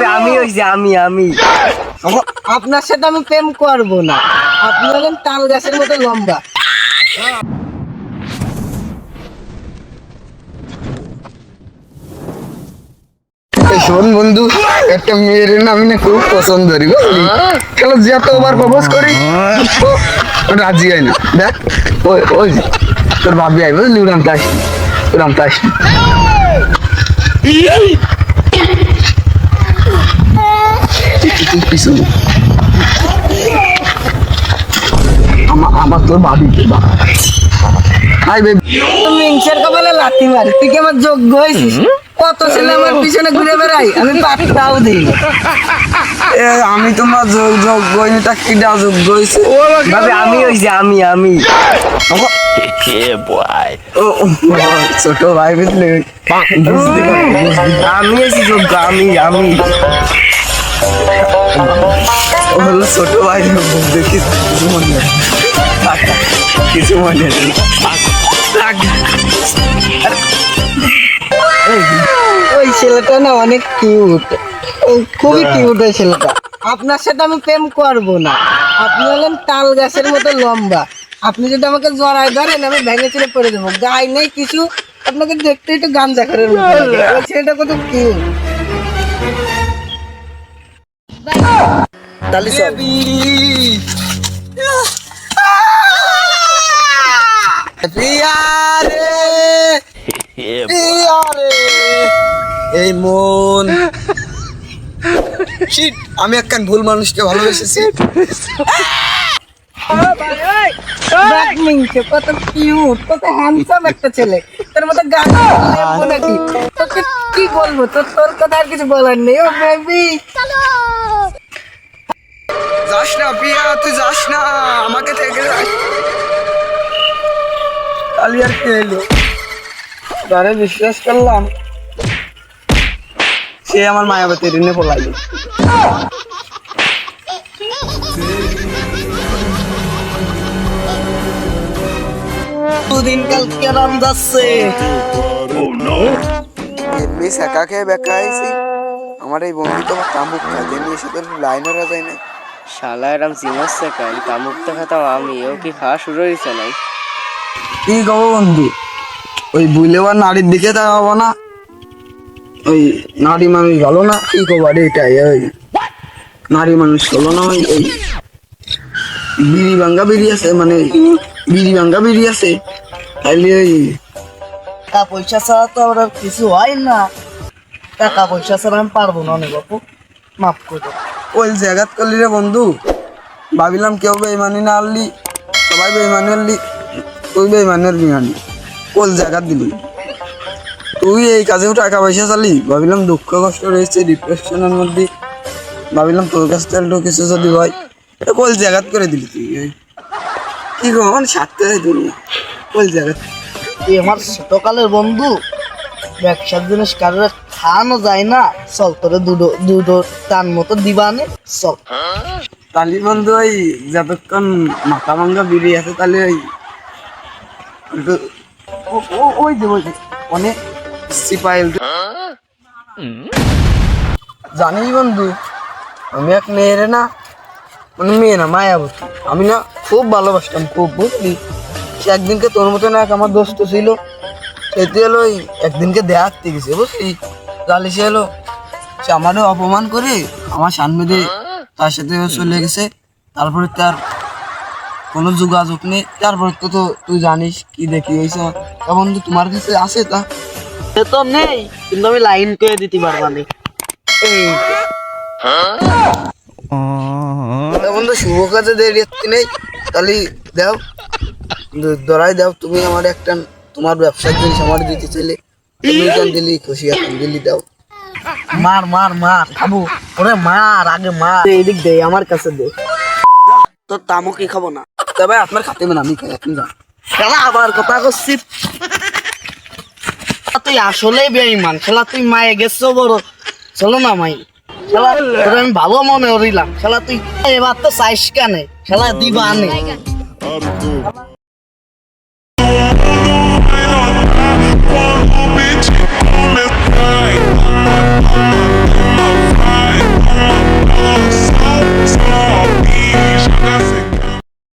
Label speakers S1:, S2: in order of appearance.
S1: ভাবে আমি হইছি আমি
S2: আপনার সাথে আমি প্রেম করবো না। আপনি হলেন তাল গাছের মতো লম্বা।
S3: শোন বন্ধু, একটা মেয়ের না আমি না খুব পছন্দ করি বুঝলি। চলো যতবার প্রপোজ করি ও রাজি হয় না। দেখ ওই ওই যে, তোর ভাবি আই বুঝলি, উড়ান তাস আমার তোর ভাবি হাই বেবি।
S2: তুমি ইনসার কপালে লাথি মারি, তুই কি আমার যোগ্য হয়েছিস? কত ছেলে আমার পিছনে ঘুরে বেড়াই, আমি পাত্তাও দিই।
S3: আমি তোমার যোগ্য এটা কিটা যোগ্য হয়েছে
S1: ভাবে আমি হইছি আমি
S3: ছোট ভাই বুঝলি,
S1: আমি হইছি যোগ্য আমি
S3: ও হলো ছোট ভাই। দেখি কিছু মনে নেই, কিছু মনে নেই।
S2: ওই ছেলেটা না অনেক কিউট, খুবই কিউট ওই ছেলেটা। আপনার সাথে আমি প্রেম করবো না। আপনি হলেন তাল গাছের মতো লম্বা। আপনি যদি আমাকে জড়ায় ধরেন, আমি ভেঙে চলে পড়ে দেবো। গায়ে নেই কিছু, আপনাকে দেখতে একটু গাঞ্জা করে ওই ছেলেটা কত কিউট। তাহলে
S3: এই মন শিট, আমি একখান ভুল মানুষকে ভালোবেসেছি।
S2: কত কিউট, কত হ্যান্ডসাম একটা ছেলে। তোর মতো গান নাকি? তোকে কি বলবো, তোর কথা আর কিছু বলার নেই। ও বেবি
S3: যাস না প্রিয়া, তুই যাস না, আমাকে থেকে
S2: কালি আর কে এলো? তারে বিশ্বাস করলাম,
S3: সে আমার মায়াবতী ঋণে পলাইল।
S2: দিনকাল কেরাম যাচ্ছে।
S3: এমনি একা খেয়ে বেকা আইছি। আমার এই বন্ধু তো কামুক খাতে নিয়ে এসে তোর লাইনারা যায় না।
S1: শালা এরম চিনচ্ছে কেন? কামুক তো খাতাম আমি, ও কি খাওয়া শুরু হয়েছে নাই?
S3: কি কব বন্ধু, ওই বুলেবার নারীর দিকে তাকাবো না, ওই নারী মানুষ ভালো না, কি কব আরে এটাই। ওই নারী মানুষ ভালো না, ওই ওই বিড়ি ভাঙ্গা বিড়ি আছে, মানে বিড়ি ভাঙ্গা বিড়ি আছে, তাইলে ওই
S2: টাকা পয়সা ছাড়া তো আর কিছু হয় না। টাকা পয়সা ছাড়া আমি পারবো না অনেক বাপু, মাফ করে।
S3: ওই জায়গাত করলি রে বন্ধু, ভাবিলাম কেউ বেইমানি না আনলি, সবাই বেইমানি আনলি, তুই বেইমানি আনলি আনলি, কোল জায়গাত দিলি তুই। এই কাজেও টাকা পয়সা চালি, ভাবিলাম দুঃখ কষ্ট রয়েছে ডিপ্রেশনের মধ্যে, ভাবিলাম তোর কাছ থেকে কিছু যদি হয়, এটা কোল জায়গাত করে দিলি তুই। কি গো মানে সাথে দিলি কোল জায়গাত।
S2: তুই আমার ছোটকালের বন্ধু, ব্যবসার জিনিস কারোর খাওয়ানো যায় না। চল তোরে দুটো টান মতো দিবানে, চল।
S3: তালি বন্ধু ওই যতক্ষণ মাথা ভাঙ্গা বিড়ি আছে, তাহলে ওই ওই যে অনেক সিপাইল। জানিস বন্ধু, আমি এক মেয়েরে না, মানে মেয়ে না মায়াবতী, আমি না খুব ভালোবাসতাম, খুব বুঝলি। সে একদিনকে তোর মতন এক আমার দোস্ত ছিল, সেটি হলো ওই একদিনকে দেখাতে গেছে বুঝলি, তাহলে সে হলো সে আমারও অপমান করে আমার সামনে দিয়ে তার সাথে চলে গেছে। তারপরে তার কোনো যোগাযোগ নেই। তারপরে তো তুই জানিস কি দেখি হয়েছে। বন্ধু তোমার কাছে আছে তা?
S2: সে তো নেই, কিন্তু আমি লাইন করে দিতে পারবানি। এই
S3: বন্ধু শুভ কাজে দেরি নেই, তাহলে দাও, ধরাই দাও তুমি আমার একটা, তোমার ব্যবসার জিনিস আমার দিতে চাইলে দিলি খুশি এখন, দিলি দাও।
S2: মার মার মার খাবো, ওরে মার, আগে মার। এদিক দে, আমার কাছে দে। তোর তামুক কি খাবো না?
S3: তবে আপনার খাতে না, আমি খাই, আপনি যান।
S2: শালা আবার কথা করছিস, তুই আসলেই বেঈমান। শালা তুই মায়ে গেছো বড়, চলো না মাই। শালা তোর আমি ভালো মনে করিলাম, শালা তুই এবার তো চাইস কানে, শালা দিবা আনে।